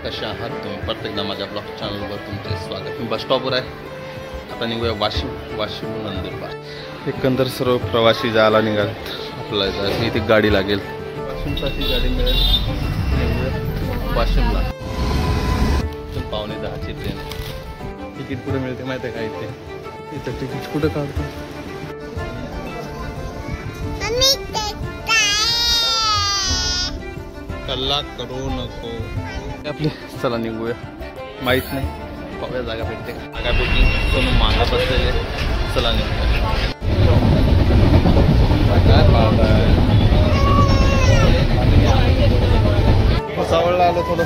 कसे आहात तुम्ही? परत एकदा माझ्या ब्लॉग चॅनलवर तुमचे स्वागत. मी बस स्टॉपवर आहे. आता निघूया वाशिम नंदुरबार. एकंदर सर्व प्रवासी जायला निघालेत. आपल्याला इथे गाडी लागेल, वाशिमसाठी गाडी मिळेल. निघूया वाशिमला. 9:45ची ट्रेन. तिकीट कुठे मिळते माहिती आहे का? इथं तिकीट कुठं काढतो? कल्ला करू नको आपली. चला निघूया. माहीत नाही पाहूया जागा भेटते का. जागा भेटली कोण मागत बसलेले. चला निघूया. काय पाहताय? भुसावळला आलो, थोडं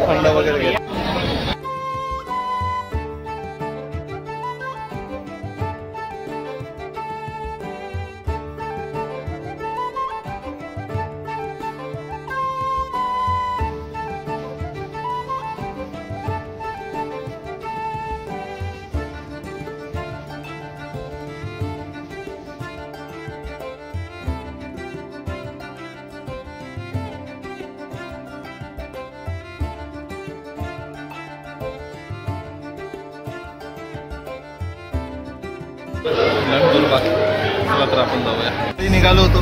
थंड वगैरे घेत. नंदुरबार. चला तर आपण जाऊया. निघालो होतो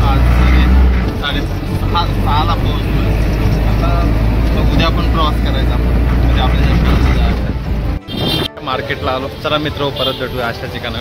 आज 6:30ला पोहोचलो. आता उद्या पण प्रवास करायचा. म्हणजे आपल्या मार्केटला आलो. चला मित्र, परत भेटूया अशा ठिकाणी.